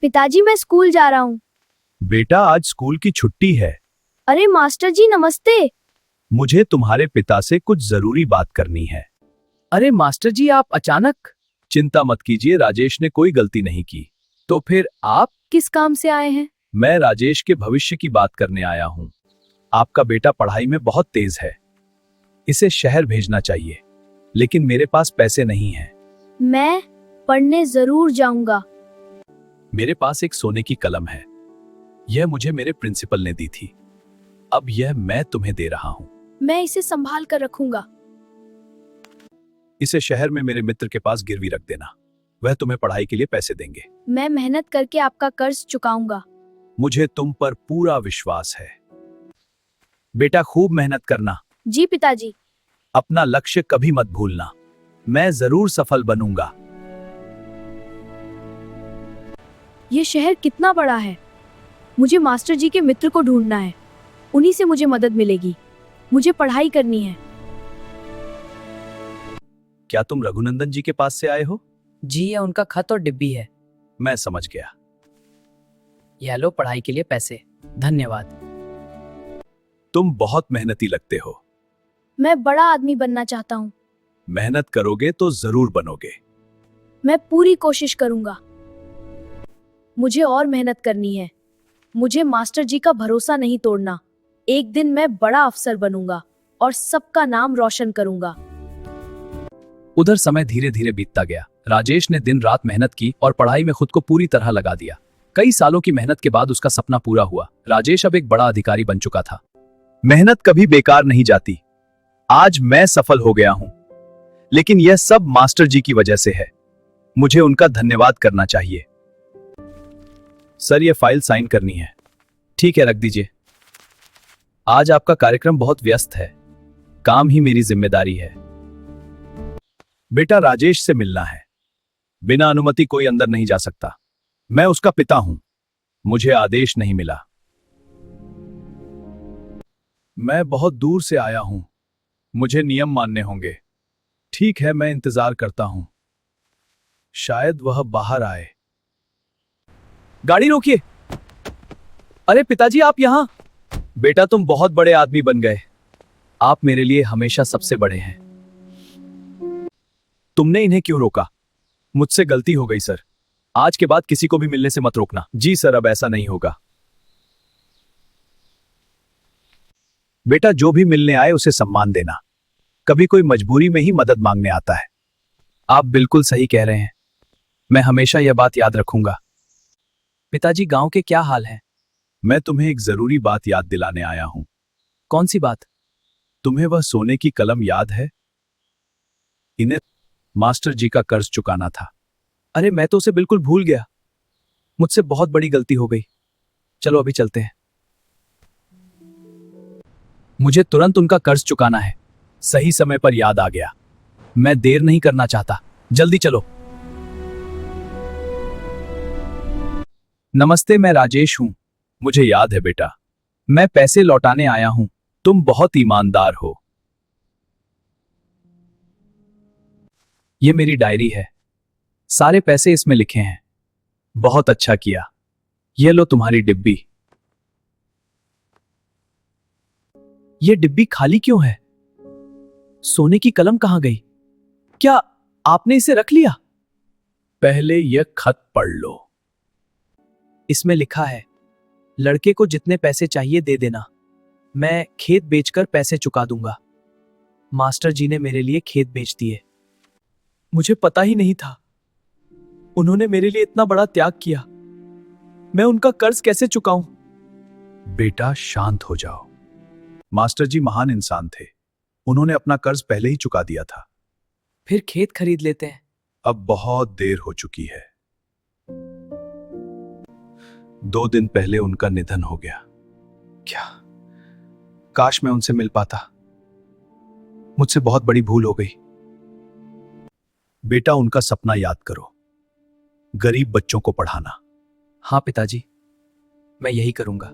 पिताजी मैं स्कूल जा रहा हूँ। बेटा आज स्कूल की छुट्टी है। अरे मास्टर जी नमस्ते। मुझे तुम्हारे पिता से कुछ जरूरी बात करनी है। अरे मास्टर जी आप अचानक। चिंता मत कीजिए, राजेश ने कोई गलती नहीं की। तो फिर आप किस काम से आए हैं? मैं राजेश के भविष्य की बात करने आया हूँ। आपका बेटा पढ़ाई में बहुत तेज है, इसे शहर भेजना चाहिए, लेकिन मेरे पास पैसे नहीं हैं। मैं पढ़ने जरूर जाऊंगा। मेरे पास एक सोने की कलम है, यह मुझे मेरे प्रिंसिपल ने दी थी। अब यह मैं तुम्हें दे रहा हूँ। मैं इसे संभाल कर रखूंगा। इसे शहर में मेरे मित्र के पास गिरवी रख देना, वह तुम्हें पढ़ाई के लिए पैसे देंगे। मैं मेहनत करके आपका कर्ज चुकाऊंगा। मुझे तुम पर पूरा विश्वास है। बेटा खूब मेहनत करना, जी पिताजी। अपना लक्ष्य कभी मत भूलना। मैं जरूर सफल बनूंगा। ये शहर कितना बड़ा है। मुझे मास्टर जी के मित्र को ढूंढना है, उन्हीं से मुझे मदद मिलेगी। मुझे पढ़ाई करनी है। क्या तुम रघुनंदन जी के पास से आए हो? जी ये उनका खत और डिब्बी है। मैं समझ गया। यह लो पढ़ाई के लिए पैसे। धन्यवाद। तुम बहुत मेहनती लगते हो। मैं बड़ा आदमी बनना चाहता हूँ। मेहनत करोगे तो जरूर बनोगे। मैं पूरी कोशिश करूंगा। मुझे और मेहनत करनी है। मुझे मास्टर जी का भरोसा नहीं तोड़ना। एक दिन मैं बड़ा अफसर बनूंगा और सबका नाम रोशन करूंगा। उधर समय धीरे धीरे बीतता गया। राजेश ने दिन रात मेहनत की और पढ़ाई में खुद को पूरी तरह लगा दिया। कई सालों की मेहनत के बाद उसका सपना पूरा हुआ। राजेश अब एक बड़ा अधिकारी बन चुका था। मेहनत कभी बेकार नहीं जाती। आज मैं सफल हो गया हूं, लेकिन यह सब मास्टर जी की वजह से है। मुझे उनका धन्यवाद करना चाहिए। सर ये फाइल साइन करनी है। ठीक है, रख दीजिए। आज आपका कार्यक्रम बहुत व्यस्त है, काम ही मेरी जिम्मेदारी है। बेटा राजेश से मिलना है। बिना अनुमति कोई अंदर नहीं जा सकता। मैं उसका पिता हूं, मुझे आदेश नहीं मिला। मैं बहुत दूर से आया हूं, मुझे नियम मानने होंगे। ठीक है, मैं इंतजार करता हूं, शायद वह बाहर आए। गाड़ी रोकिए। अरे पिताजी आप यहां। बेटा तुम बहुत बड़े आदमी बन गए। आप मेरे लिए हमेशा सबसे बड़े हैं। तुमने इन्हें क्यों रोका? मुझसे गलती हो गई सर। आज के बाद किसी को भी मिलने से मत रोकना। जी सर, अब ऐसा नहीं होगा। बेटा जो भी मिलने आए उसे सम्मान देना। कभी कोई मजबूरी में ही मदद मांगने आता है। आप बिल्कुल सही कह रहे हैं, मैं हमेशा यह बात याद रखूंगा। पिताजी गांव के क्या हाल है? मैं तुम्हें एक जरूरी बात याद दिलाने आया हूं। कौन सी बात? तुम्हें वह सोने की कलम याद है? इन्हें मास्टर जी का कर्ज चुकाना था। अरे मैं तो उसे बिल्कुल भूल गया। मुझसे बहुत बड़ी गलती हो गई। चलो अभी चलते हैं। मुझे तुरंत उनका कर्ज चुकाना है। सही समय पर याद आ गया। मैं देर नहीं करना चाहता, जल्दी चलो। नमस्ते, मैं राजेश हूं। मुझे याद है बेटा, मैं पैसे लौटाने आया हूं। तुम बहुत ईमानदार हो। ये मेरी डायरी है, सारे पैसे इसमें लिखे हैं। बहुत अच्छा किया। ये लो तुम्हारी डिब्बी। ये डिब्बी खाली क्यों है? सोने की कलम कहां गई? क्या आपने इसे रख लिया? पहले यह खत पढ़ लो। इसमें लिखा है, लड़के को जितने पैसे चाहिए दे देना, मैं खेत बेचकर पैसे चुका दूंगा। मास्टर जी ने मेरे लिए खेत बेच दिए। मुझे पता ही नहीं था, उन्होंने मेरे लिए इतना बड़ा त्याग किया। मैं उनका कर्ज कैसे चुकाऊं? बेटा शांत हो जाओ। मास्टर जी महान इंसान थे, उन्होंने अपना कर्ज पहले ही चुका दिया था। फिर खेत खरीद लेते हैं। अब बहुत देर हो चुकी है। 2 दिन पहले उनका निधन हो गया। क्या? काश मैं उनसे मिल पाता। मुझसे बहुत बड़ी भूल हो गई। बेटा उनका सपना याद करो, गरीब बच्चों को पढ़ाना। हाँ पिताजी, मैं यही करूंगा।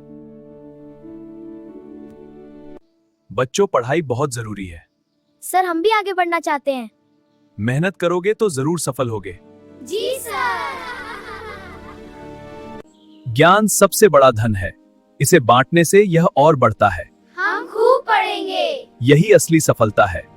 बच्चों पढ़ाई बहुत जरूरी है। सर हम भी आगे बढ़ना चाहते हैं। मेहनत करोगे तो जरूर सफल होगे। जी सर। ज्ञान सबसे बड़ा धन है। इसे बांटने से यह और बढ़ता है। हम खूब पढ़ेंगे। यही असली सफलता है।